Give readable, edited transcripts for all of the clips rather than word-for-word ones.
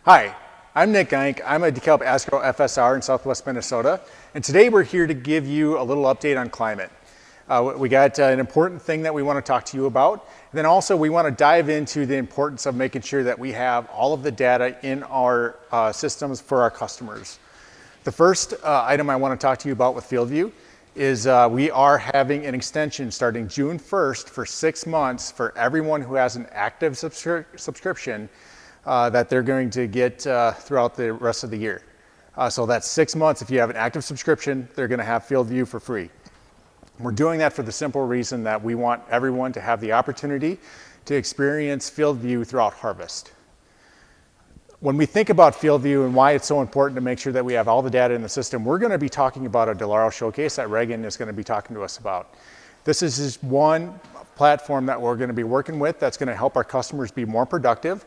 Hi, I'm Nick Geink. I'm a DeKalb Asgrow FSR in Southwest Minnesota, and today we're here to give you a little update on climate. We got an important thing that we want to talk to you about, and then also we want to dive into the importance of making sure that we have all of the data in our systems for our customers. The first item I want to talk to you about with FieldView is we are having an extension starting June 1st for 6 months for everyone who has an active subscription that they're going to get throughout the rest of the year. So that's 6 months. If you have an active subscription, they're going to have FieldView for free. We're doing that for the simple reason that we want everyone to have the opportunity to experience FieldView throughout harvest. When we think about FieldView and why it's so important to make sure that we have all the data in the system, we're going to be talking about a Delaro showcase that Reagan is going to be talking to us about. This is just one platform that we're going to be working with that's going to help our customers be more productive,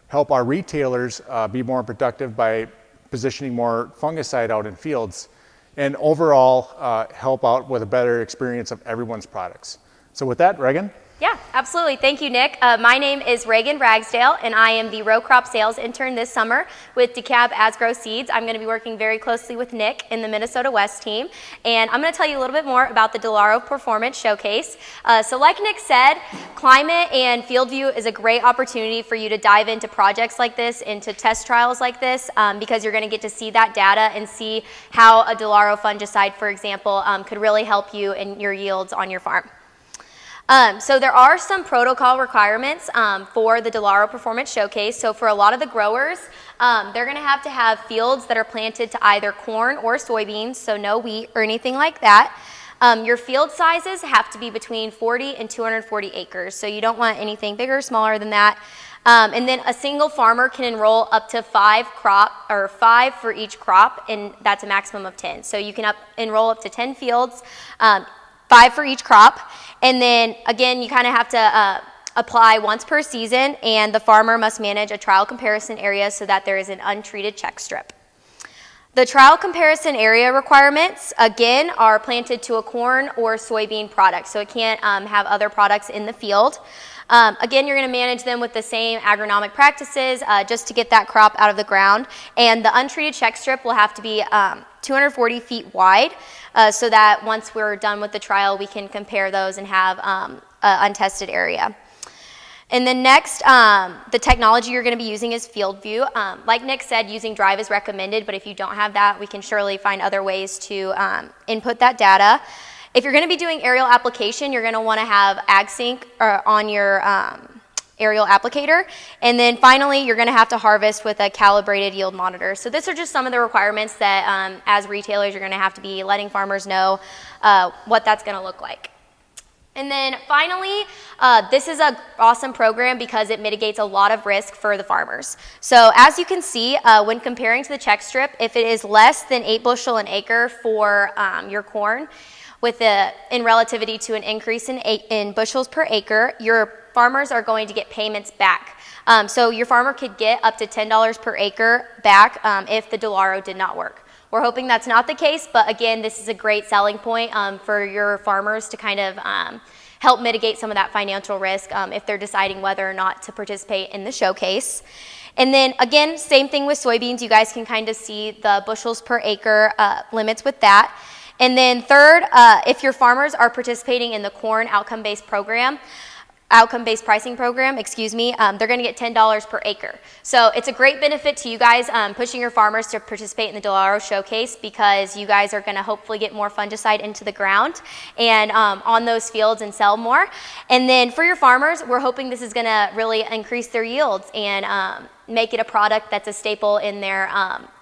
help our retailers be more productive by positioning more fungicide out in fields, and overall help out with a better experience of everyone's products. So with that, Reagan? Yeah, absolutely. Thank you, Nick. My name is Reagan Ragsdale, and I am the row crop sales intern this summer with DeKalb Asgrow Seeds. I'm going to be working very closely with Nick in the Minnesota West team, and I'm going to tell you a little bit more about the Delaro Performance Showcase. So like Nick said, climate and FieldView is a great opportunity for you to dive into projects like this, into test trials like this, because you're going to get to see that data and see how a Delaro fungicide, for example, could really help you in your yields on your farm. So there are some protocol requirements for the Delaro Performance Showcase. So for a lot of the growers, they're going to have fields that are planted to either corn or soybeans, so no wheat or anything like that. Your field sizes have to be between 40 and 240 acres, so you don't want anything bigger or smaller than that. And then a single farmer can enroll up to 5 for each crop, and that's a maximum of 10. So you can enroll up to 10 fields, 5 for each crop. And then again, you kind of have to apply once per season, and the farmer must manage a trial comparison area so that there is an untreated check strip. The trial comparison area requirements, again, are planted to a corn or soybean product, so it can't have other products in the field. Again, you're going to manage them with the same agronomic practices just to get that crop out of the ground. And the untreated check strip will have to be 240 feet wide so that once we're done with the trial, we can compare those and have an untested area. And then next, the technology you're going to be using is FieldView. Like Nick said, using Drive is recommended, but if you don't have that, we can surely find other ways to input that data. If you're going to be doing aerial application, you're going to want to have AgSync on your aerial applicator. And then finally, you're going to have to harvest with a calibrated yield monitor. So these are just some of the requirements that as retailers, you're going to have to be letting farmers know what that's going to look like. And then finally, this is an awesome program because it mitigates a lot of risk for the farmers. So as you can see, when comparing to the check strip, if it is less than 8 bushel an acre for your corn, in relativity to an increase in bushels per acre, your farmers are going to get payments back. So your farmer could get up to $10 per acre back if the Delaro did not work. We're hoping that's not the case, but again, this is a great selling point for your farmers to kind of help mitigate some of that financial risk if they're deciding whether or not to participate in the showcase. And then again, same thing with soybeans. You guys can kind of see the bushels per acre limits with that. And then third, if your farmers are participating in the corn outcome-based pricing program, they're going to get $10 per acre. So it's a great benefit to you guys pushing your farmers to participate in the Delaro showcase because you guys are going to hopefully get more fungicide into the ground and on those fields and sell more. And then for your farmers, we're hoping this is going to really increase their yields and make it a product that's a staple in their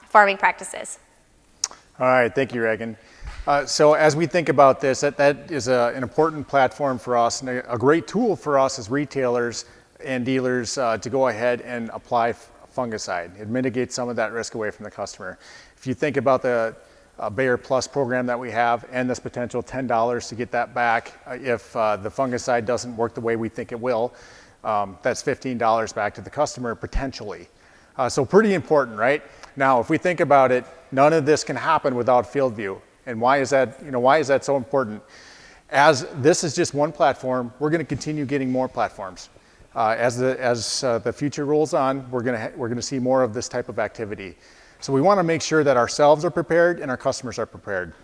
farming practices. All right, thank you, Reagan. So as we think about this, that is an important platform for us and a great tool for us as retailers and dealers to go ahead and apply fungicide. It mitigates some of that risk away from the customer. If you think about the Bayer Plus program that we have and this potential $10 to get that back if the fungicide doesn't work the way we think it will, that's $15 back to the customer potentially. So pretty important, right? Now, if we think about it, none of this can happen without FieldView. And why is that so important? As this is just one platform, we're going to continue getting more platforms. As the future rolls on, we're going to see more of this type of activity. So we want to make sure that ourselves are prepared and our customers are prepared.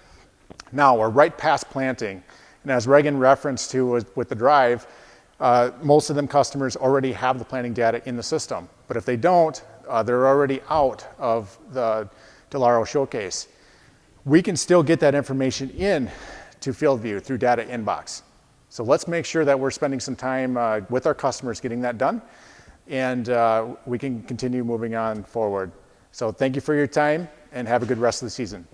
Now we're right past planting, and as Reagan referenced to with the drive, most of them customers already have the planting data in the system. But if they don't, they're already out of the Delaro showcase. We can still get that information in to FieldView through data inbox. So let's make sure that we're spending some time with our customers getting that done, and we can continue moving on forward. So thank you for your time, and have a good rest of the season.